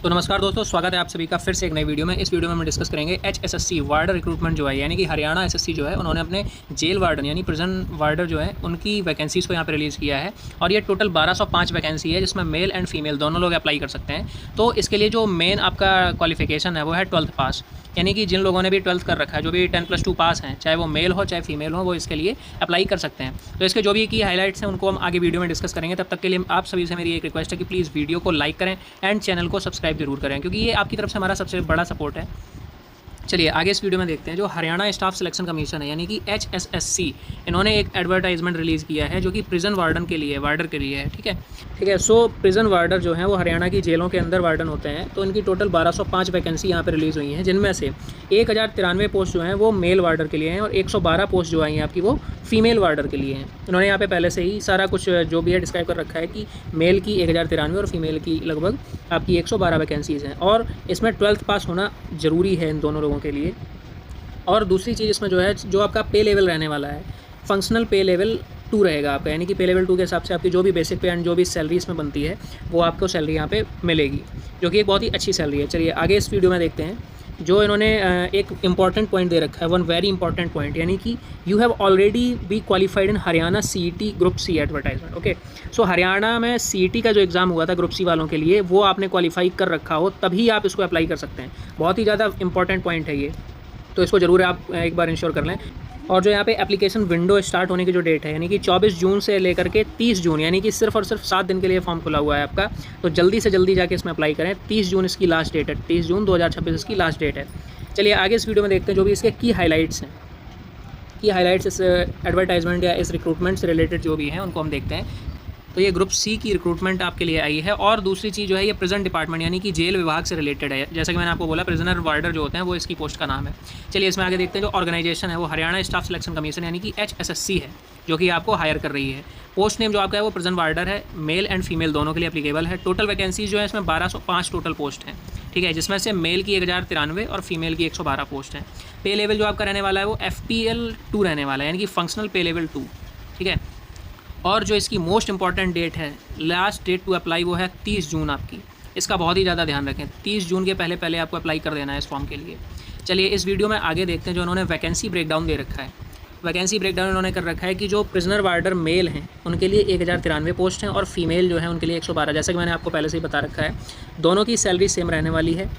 तो नमस्कार दोस्तों, स्वागत है आप सभी का फिर से एक नई वीडियो में। इस वीडियो में हम डिस्कस करेंगे HSSC वार्डर रिक्रूटमेंट जो है, यानी कि हरियाणा एसएससी जो है, उन्होंने अपने जेल वार्डन यानी प्रिजन वार्डर जो है उनकी वैकेंसीज़ को यहाँ पे रिलीज़ किया है। और ये टोटल 1205 वैकेंसी है, जिसमें मेल एंड फीमेल दोनों लोग अप्लाई कर सकते हैं। तो इसके लिए जो मेन आपका क्वालिफिकेशन है वो है 12th पास, यानी कि जिन लोगों ने भी 12th कर रखा है, जो भी 10+2 पास हैं, चाहे वो मेल हो चाहे फीमेल हो, वो इसके लिए अप्लाई कर सकते हैं। तो इसके जो भी की हाइलाइट्स हैं उनको हम आगे वीडियो में डिस्कस करेंगे। तब तक के लिए आप सभी से मेरी एक रिक्वेस्ट है कि प्लीज़ वीडियो को लाइक करें एंड चैनल को सब्सक्राइब जरूर करें, क्योंकि ये आपकी तरफ से हमारा सबसे बड़ा सपोर्ट है। चलिए आगे इस वीडियो में देखते हैं। जो हरियाणा स्टाफ सिलेक्शन कमीशन है यानी कि HSSC, इन्होंने एक एडवर्टाइजमेंट रिलीज़ किया है जो कि प्रिजन वार्डन के लिए, वार्डर के लिए है। ठीक है। सो प्रिजन वार्डर जो है वो हरियाणा की जेलों के अंदर वार्डन होते हैं। तो इनकी टोटल 1205 वैकेंसी यहाँ पे रिलीज़ हुई हैं, जिनमें से 1093 पोस्ट जो हैं वो मेल वार्डर के लिए हैं और 112 पोस्ट जो आई हैं आपकी वो फीमेल वार्डर के लिए हैं। इन्होंने यहाँ पे पहले से ही सारा कुछ जो भी है डिस्क्राइब कर रखा है कि मेल की 1093 और फीमेल की लगभग आपकी 112 वैकेंसीज़ हैं, और इसमें 12th पास होना ज़रूरी है इन दोनों लोगों के लिए। और दूसरी चीज़ इसमें जो है, जो आपका पे लेवल रहने वाला है, फंक्शनल पे लेवल 2 रहेगा आपका, यानी कि पे लेवल 2 के हिसाब से आपकी जो भी बेसिक पे एंड जो भी सैलरी इसमें बनती है वो आपको सैलरी यहाँ पे मिलेगी, जो कि एक बहुत ही अच्छी सैलरी है। चलिए आगे इस वीडियो में देखते हैं। जो इन्होंने एक इंपॉर्टेंट पॉइंट दे रखा है, वन वेरी इंपॉर्टेंट पॉइंट, यानी कि you have already be qualified in Haryana CET group C advertisement. Okay, so Haryana में CET का जो एग्ज़ाम हुआ था ग्रुप C वालों के लिए, वो आपने क्वालिफाई कर रखा हो तभी आप इसको अप्लाई कर सकते हैं। बहुत ही ज़्यादा इंपॉर्टेंट पॉइंट है ये, तो इसको ज़रूर आप एक बार इंश्योर कर लें। और जो यहाँ पे एप्लीकेशन विंडो स्टार्ट होने की जो डेट है, यानी कि 24 जून से लेकर के 30 जून, यानी कि सिर्फ और सिर्फ 7 दिन के लिए फॉर्म खुला हुआ है आपका। तो जल्दी से जल्दी जाके इसमें अप्लाई करें। 30 जून इसकी लास्ट डेट है, 30 जून 2026 इसकी लास्ट डेट है। चलिए आगे इस वीडियो में देखते हैं जो भी इसके की हाइलाइट्स हैं। की हाइलाइट्स इस एडवर्टाइजमेंट या इस रिक्रूटमेंट से रिलेटेड जो भी हैं उनको हम देखते हैं। तो ये ग्रुप C की रिक्रूटमेंट आपके लिए आई है। और दूसरी चीज़ जो है, ये प्रिजन डिपार्टमेंट यानी कि जेल विभाग से रिलेटेड है। जैसा कि मैंने आपको बोला, प्रिजनर वार्डर जो होते हैं वो इसकी पोस्ट का नाम है। चलिए इसमें आगे देखते हैं। जो ऑर्गेनाइजेशन है वो हरियाणा स्टाफ सिलेक्शन कमीशन यानी कि HSSC है, जो कि आपको हायर कर रही है। पोस्ट नेम जो आपका है वो प्रिजन वार्डर है, मेल एंड फीमेल दोनों के लिए एप्लीकेबल है। टोटल वैकेंसीज जो है इसमें 1205 टोटल पोस्ट हैं। ठीक है, जिसमें से मेल की 1093 और फीमेल की 112 पोस्ट हैं। पे लेवल जो आपका रहने वाला है वो FPL 2 रहने वाला है, यानी कि फंक्शनल पे लेवल 2। ठीक है। और जो इसकी मोस्ट इंपॉर्टेंट डेट है, लास्ट डेट टू अप्लाई, वो है 30 जून आपकी। इसका बहुत ही ज़्यादा ध्यान रखें, 30 जून के पहले पहले आपको अप्लाई कर देना है इस फॉर्म के लिए। चलिए इस वीडियो में आगे देखते हैं। जो उन्होंने वैकेंसी ब्रेकडाउन दे रखा है, वैकेंसी ब्रेकडाउन उन्होंने कर रखा है कि जो प्रिजनर वार्डर मेल हैं उनके लिए 1093 पोस्ट हैं और फीमेल जो है उनके लिए 112। जैसा कि मैंने आपको पहले से ही बता रखा है, दोनों की सैलरी सेम रहने वाली है।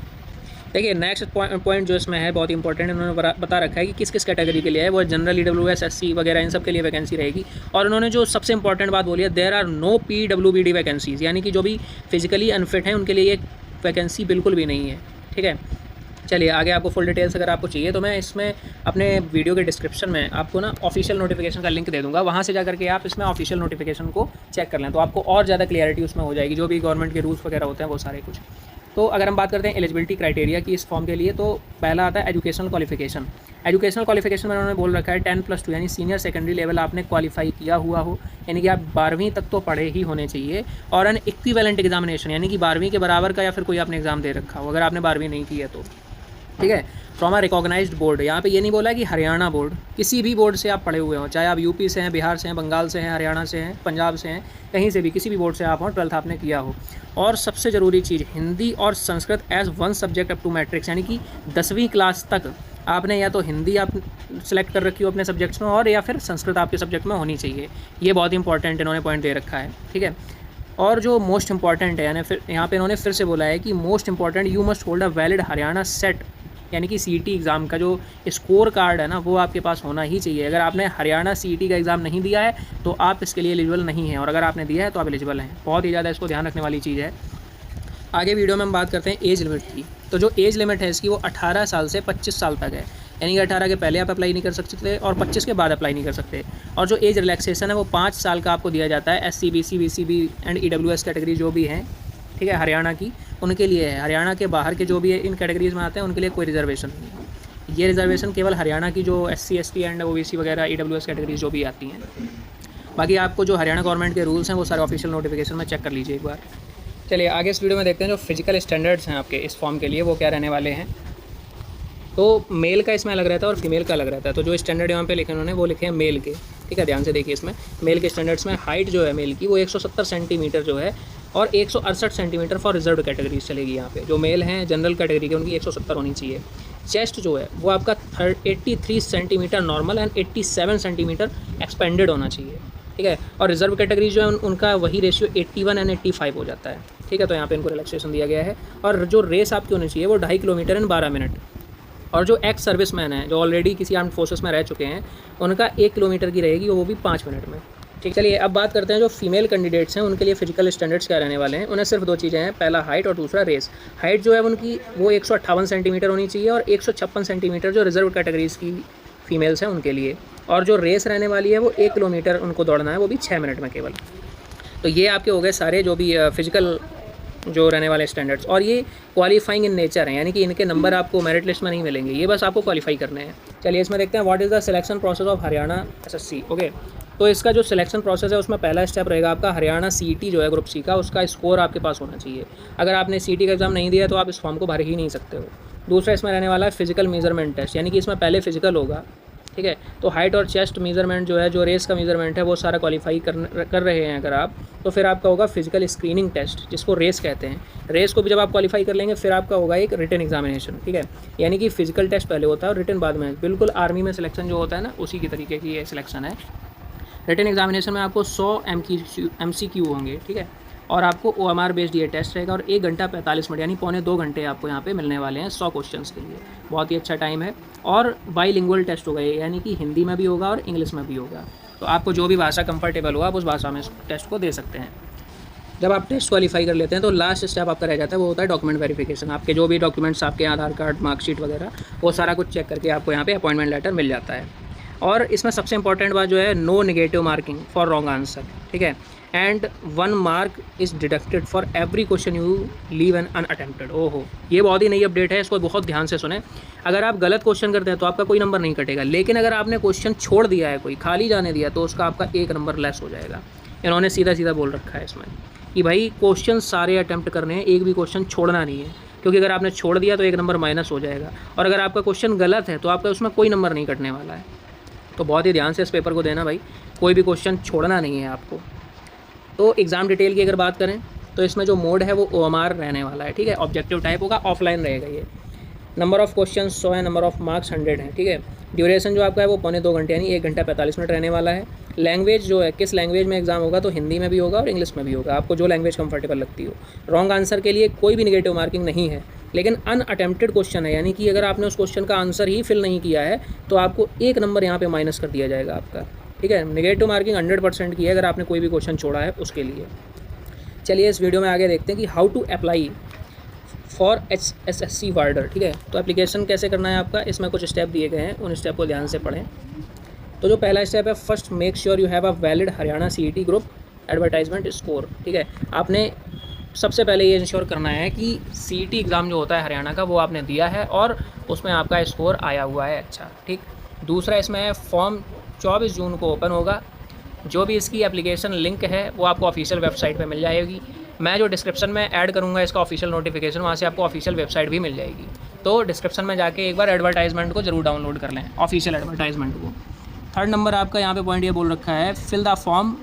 देखिए नेक्स्ट पॉइंट जो इसमें है बहुत इंपॉर्टेंट, उन्होंने बता रखा है कि किस किस कैटेगरी के लिए है। वो जनरल, EWS, SC वगैरह इन सब के लिए वैकेंसी रहेगी। और उन्होंने जो सबसे इंपॉर्टेंट बात बोली है, there are no PWBD vacancies, यानी कि जो भी फिजिकली अनफिट हैं उनके लिए ये वैकेंसी बिल्कुल भी नहीं है। ठीक है। चलिए आगे आपको फुल डिटेल्स अगर आपको चाहिए तो मैं इसमें अपने वीडियो के डिस्क्रिप्शन में आपको ना ऑफिशियल नोटिफिकेशन का लिंक दे दूंगा, वहाँ से जा करके आप इसमें ऑफिशियल नोटिफिकेशन को चेक कर लें, तो आपको और ज़्यादा क्लियरिटी उसमें हो जाएगी, जो भी गवर्नमेंट के रूल्स वगैरह होते हैं वो सारे कुछ। तो अगर हम बात करते हैं एलिजिबिलिटी क्राइटेरिया की इस फॉर्म के लिए, तो पहला आता है एजुकेशनल क्वालिफिकेशन। एजुकेशनल क्वालिफिकेशन में उन्होंने बोल रखा है 10+2 यानी सीनियर सेकेंडरी लेवल आपने क्वालिफाई किया हुआ हो, यानी कि आप 12वीं तक तो पढ़े ही होने चाहिए। और एन इक्विवेलेंट एग्जामिनेशन, यानी कि 12वीं के बराबर का या फिर कोई आपने एग्जाम दे रखा हो, अगर आपने 12वीं नहीं की है तो। ठीक है। फ्रॉम अ रिकॉग्नाइज्ड बोर्ड, यहाँ पे ये नहीं बोला कि हरियाणा बोर्ड, किसी भी बोर्ड से आप पढ़े हुए हो, चाहे आप यूपी से हैं, बिहार से हैं, बंगाल से हैं, हरियाणा से हैं, पंजाब से हैं, कहीं से भी, किसी भी बोर्ड से आप हो, 12th आपने किया हो। और सबसे ज़रूरी चीज़, हिंदी और Sanskrit as one subject up to matrics, यानी कि 10वीं क्लास तक आपने या तो हिंदी आप सेलेक्ट कर रखी हो अपने सब्जेक्ट्स में, और या फिर संस्कृत आपके सब्जेक्ट में होनी चाहिए। ये बहुत इंपॉर्टेंट इन्होंने पॉइंट दे रखा है। ठीक है। और जो मोस्ट इंपॉर्टेंट है, यानी फिर यहाँ पे इन्होंने फिर से बोला है कि most important, you must hold a valid Haryana set, यानी कि CET एग्ज़ाम का जो स्कोर कार्ड है ना, वो आपके पास होना ही चाहिए। अगर आपने हरियाणा CET का एग्ज़ाम नहीं दिया है तो आप इसके लिए एलिजिबल नहीं हैं, और अगर आपने दिया है तो आप एलिजिबल हैं। बहुत ही ज़्यादा इसको ध्यान रखने वाली चीज़ है। आगे वीडियो में हम बात करते हैं एज लिमिट की। तो जो एज लिमिट है इसकी वो 18 साल से 25 साल तक है, यानी कि 18 के पहले आप अप्लाई नहीं कर सकते और 25 के बाद अप्लाई नहीं कर सकते। और जो एज रिलैक्सेशन है वो 5 साल का आपको दिया जाता है। SC, BC, BCB and EWS category जो भी हैं, ठीक है, हरियाणा की, उनके लिए है। हरियाणा के बाहर के जो भी इन कैटेगरीज में आते हैं उनके लिए कोई रिजर्वेशन नहीं है। ये रिजर्वेशन केवल हरियाणा की जो SC, ST एंड OBC वगैरह EWS कैटेगरीज जो भी आती हैं। बाकी आपको जो हरियाणा गवर्नमेंट के रूल्स हैं वो सारे ऑफिशियल नोटिफिकेशन में चेक कर लीजिए एक बार। चलिए आगे इस वीडियो में देखते हैं जो फिजिकल स्टैंडर्ड्स हैं आपके इस फॉर्म के लिए वो क्या रहने वाले हैं। तो मेल का इसमें अलग रहता है और फीमेल का अलग रहता है। तो जो स्टैंडर्ड यहाँ पे लिखे उन्होंने वो लिखे हैं मेल के। ठीक है, ध्यान से देखिए। इसमें मेल के स्टैंडर्ड्स में हाइट जो है मेल की वो 170 सेंटीमीटर जो है और 168 सेंटीमीटर फॉर रिजर्व कैटेगरीज चलेगी यहाँ पे। जो मेल हैं जनरल कैटेगरी के उनकी 170 होनी चाहिए। चेस्ट जो है वो आपका 83 centimetre normal and 87 centimetre expanded होना चाहिए, ठीक है। और रिजर्व कैटेगरी जो है उनका वही रेशियो 81 एंड 85 हो जाता है, ठीक है। तो यहाँ पे इनको रिलैक्सेशन दिया गया है। और जो रेस आपकी होनी चाहिए वो 2.5 किलोमीटर इन 12 मिनट। और जो एक्स सर्विसमैन हैं जो ऑलरेडी किसी आर्म्ड फोर्सेस में रह चुके हैं उनका 1 किलोमीटर की रहेगी, वो भी 5 मिनट में, ठीक। चलिए अब बात करते हैं जो फीमेल कैंडिडेट्स हैं उनके लिए फिजिकल स्टैंडर्ड्स क्या रहने वाले हैं। उन्हें सिर्फ 2 चीज़ें हैं, पहला हाइट और दूसरा रेस। हाइट जो है उनकी वो 158 सेंटीमीटर होनी चाहिए और 156 सेंटीमीटर जो रिजर्व कैटेगरीज़ की फीमेल्स हैं उनके लिए। और जो रेस रहने वाली है वो 1 किलोमीटर उनको दौड़ना है, वो भी 6 मिनट में केवल। तो ये आपके हो गए सारे जो भी फिजिकल जो रहने वाले स्टैंडर्ड्स। और ये क्वालिफाइंग इन नेचर हैं, यानी कि इनके नंबर आपको मेरिट लिस्ट में नहीं मिलेंगे, ये बस आपको क्वालिफाई करने हैं। चलिए इसमें देखते हैं what is the selection process of Haryana SSC. Okay, तो इसका जो सिलेक्शन प्रोसेस है उसमें पहला स्टेप रहेगा आपका हरियाणा सीईटी जो है ग्रुप सी का, उसका स्कोर आपके पास होना चाहिए। अगर आपने सीईटी का एग्ज़ाम नहीं दिया तो आप इस फॉर्म को भर ही नहीं सकते हो। दूसरा इसमें रहने वाला है फिजिकल मेजरमेंट टेस्ट, यानी कि इसमें पहले फिजिकल होगा, ठीक है। तो हाइट और चेस्ट मेजरमेंट जो है, जो रेस का मेजरमेंट है, वो सारा क्वालिफाई कर रहे हैं अगर आप, तो फिर आपका होगा फिजिकल स्क्रीनिंग टेस्ट, जिसको रेस कहते हैं। रेस को भी जब आप क्वालिफाई कर लेंगे फिर आपका होगा एक रिटन एग्जामिनेशन, ठीक है। यानी कि फिजिकल टेस्ट पहले होता है और रिटन बाद में। बिल्कुल आर्मी में सिलेक्शन जो होता है ना, उसी की तरीके की ये सिलेक्शन है। रिटन एग्जामिनेशन में आपको 100 MCQ होंगे, ठीक है। और आपको OMR बेस्ड ये टेस्ट रहेगा और 1 घंटा 45 मिनट यानी पौने 2 घंटे आपको यहाँ पे मिलने वाले हैं 100 क्वेश्चंस के लिए। बहुत ही अच्छा टाइम है। और बाईलिंगुअल टेस्ट होगा ये, यानी कि हिंदी में भी होगा और इंग्लिश में भी होगा। तो आपको जो भी भाषा कंफर्टेबल हो आप उस भाषा में टेस्ट को दे सकते हैं। जब आप टेस्ट क्वालिफाई कर लेते हैं तो लास्ट स्टेप आपका रह जाता है, वो होता है डॉक्यूमेंट वेरिफिकेशन। आपके जो भी डॉक्यूमेंट्स, आपके आधार कार्ड, मार्कशीट वगैरह, वो सारा कुछ चेक करके आपको यहाँ पे अपॉइंटमेंट लेटर मिल जाता है। और इसमें सबसे इंपॉर्टेंट बात जो है, no negative marking for wrong answer, ठीक है। And 1 mark is deducted for every question you leave an unattempted. ओहो, ये बहुत ही नई अपडेट है, इसको बहुत ध्यान से सुने। अगर आप गलत क्वेश्चन करते हैं तो आपका कोई नंबर नहीं कटेगा, लेकिन अगर आपने क्वेश्चन छोड़ दिया है, कोई खाली जाने दिया, तो उसका आपका 1 नंबर लेस हो जाएगा। इन्होंने सीधा सीधा बोल रखा है इसमें कि भाई क्वेश्चन सारे अटैम्प्ट करने हैं, एक भी क्वेश्चन छोड़ना नहीं है, क्योंकि अगर आपने छोड़ दिया तो 1 नंबर माइनस हो जाएगा। और अगर आपका क्वेश्चन गलत है तो आपका उसमें कोई नंबर नहीं कटने वाला है। तो बहुत ही ध्यान से इस पेपर को देना भाई, कोई भी क्वेश्चन छोड़ना नहीं है आपको। तो एग्ज़ाम डिटेल की अगर बात करें तो इसमें जो मोड है वो OMR रहने वाला है, ठीक है। ऑब्जेक्टिव टाइप होगा, ऑफलाइन रहेगा ये। नंबर ऑफ़ क्वेश्चन 100 है, नंबर ऑफ़ मार्क्स 100 है, ठीक है। ड्यूरेशन जो आपका है वो पौने 2 घंटे यानी 1 घंटा 45 मिनट रहने वाला है। लैंग्वेज जो है, किस लैंग्वेज में एग्जाम होगा, तो हिंदी में भी होगा और इंग्लिश में भी होगा, आपको जो लैंग्वेज कंफर्टेबल लगती हो। रॉन्ग आंसर के लिए कोई भी निगेटिव मार्किंग नहीं है, लेकिन अनअटेम्प्टेड क्वेश्चन है, यानी कि अगर आपने उस क्वेश्चन का आंसर ही फिल नहीं किया है तो आपको 1 नंबर यहाँ पे माइनस कर दिया जाएगा आपका, ठीक है। नेगेटिव मार्किंग 100% की है अगर आपने कोई भी क्वेश्चन छोड़ा है उसके लिए। चलिए इस वीडियो में आगे देखते हैं कि how to apply for HSSC warder, ठीक है। तो एप्लीकेशन कैसे करना है आपका, इसमें कुछ स्टेप दिए गए हैं, उन स्टेप को ध्यान से पढ़ें। तो जो पहला स्टेप है, first make sure you have a valid Haryana CET group advertisement score, ठीक है। आपने सबसे पहले ये इंश्योर करना है कि CET एग्ज़ाम जो होता है हरियाणा का वो आपने दिया है और उसमें आपका स्कोर आया हुआ है अच्छा, ठीक। दूसरा इसमें है फॉर्म 24 जून को ओपन होगा। जो भी इसकी एप्लीकेशन लिंक है वो आपको ऑफिशियल वेबसाइट पे मिल जाएगी। मैं जो डिस्क्रिप्शन में ऐड करूँगा इसका ऑफिशियल नोटिफिकेशन, वहाँ से आपको ऑफिशियल वेबसाइट भी मिल जाएगी। तो डिस्क्रिप्शन में जाके एक बार एडवर्टाइजमेंट को जरूर डाउनलोड कर लें, ऑफिशियल एडवर्टाइजमेंट को। थर्ड नंबर आपका यहाँ पे पॉइंट ये बोल रखा है, fill the form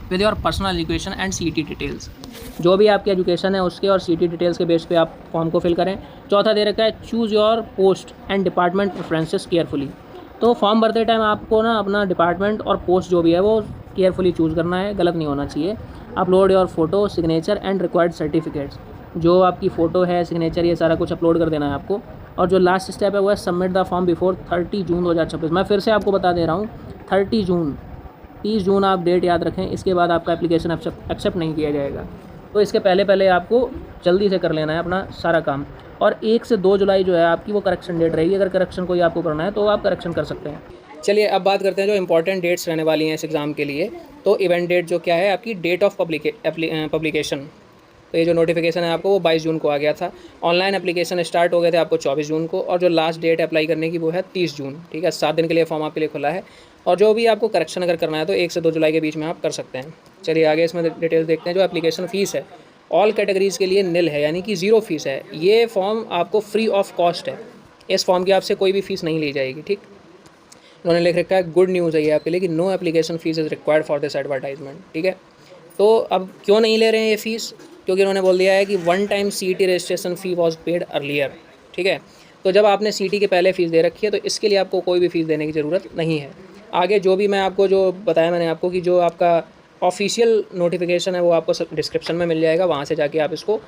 with your personal education and CET details. जो भी आपकी एजुकेशन है उसके और CET डिटेल्स के बेस पे आप फॉर्म को फिल करें। चौथा दे रखा है, choose your post and department preferences carefully. तो फॉर्म भरते टाइम आपको ना अपना डिपार्टमेंट और पोस्ट जो भी है वो केयरफुली चूज़ करना है, गलत नहीं होना चाहिए। Upload your photo, signature and required certificates. जो आपकी फ़ोटो है, सिग्नेचर, ये सारा कुछ अपलोड कर देना है आपको। और जो लास्ट स्टेप है वो है सबमिट द फॉर्म बिफोर 30 जून 2026। मैं फिर से आपको बता दे रहा हूँ, 30 जून, 30 जून आप डेट याद रखें। इसके बाद आपका एप्लीकेशन एक्सेप्ट नहीं किया जाएगा। तो इसके पहले आपको जल्दी से कर लेना है अपना सारा काम। और 1 से 2 जुलाई जो है आपकी वो करेक्शन डेट रहेगी। अगर करेक्शन कोई आपको करना है तो आप करेक्शन कर सकते हैं। चलिए अब बात करते हैं जो इंपॉर्टेंट डेट्स रहने वाली हैं इस एग्ज़ाम के लिए। तो इवेंट डेट जो क्या है आपकी, डेट ऑफ पब्लिकेशन। तो ये जो नोटिफिकेशन है आपको वो 22 जून को आ गया था। ऑनलाइन एप्लीकेशन स्टार्ट हो गए थे आपको 24 जून को। और जो लास्ट डेट अप्लाई करने की वो है 30 जून, ठीक है। 7 दिन के लिए फॉर्म आपके लिए खुला है। और जो भी आपको करेक्शन अगर करना है तो 1 से 2 जुलाई के बीच में आप कर सकते हैं। चलिए आगे इसमें डिटेल्स देखते हैं। जो एप्लीकेशन फ़ीस है ऑल कैटेगरीज़ के लिए निल है, यानी कि 0 फीस है। ये फॉर्म आपको फ्री ऑफ कॉस्ट है। इस फॉर्म की आपसे कोई भी फ़ीस नहीं ली जाएगी, ठीक। उन्होंने लिख रखा है, गुड न्यूज़ है ये आपके लिए कि no application fees is required for this advertisement, ठीक है। तो अब क्यों नहीं ले रहे हैं ये फ़ीस, क्योंकि उन्होंने बोल दिया है कि one time CET registration fee was paid earlier. ठीक है, तो जब आपने CET के पहले फ़ीस दे रखी है तो इसके लिए आपको कोई भी फ़ीस देने की ज़रूरत नहीं है। आगे जो भी मैं आपको जो बताया मैंने आपको कि जो आपका ऑफिशियल नोटिफिकेशन है वो आपको डिस्क्रिप्शन में मिल जाएगा, वहाँ से जाके आप इसको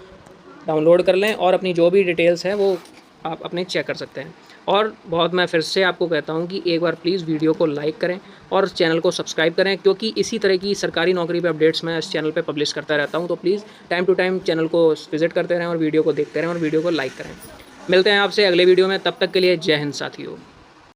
डाउनलोड कर लें और अपनी जो भी डिटेल्स हैं वो आप अपने चेक कर सकते हैं। और बहुत मैं फिर से आपको कहता हूँ कि एक बार प्लीज़ वीडियो को लाइक करें और चैनल को सब्सक्राइब करें, क्योंकि इसी तरह की सरकारी नौकरी पे अपडेट्स मैं इस चैनल पे पब्लिश करता रहता हूँ। तो please time to time channel को विजिट करते रहें और वीडियो को देखते रहें और वीडियो को लाइक करें। मिलते हैं आपसे अगले वीडियो में, तब तक के लिए जय हिंद साथियों।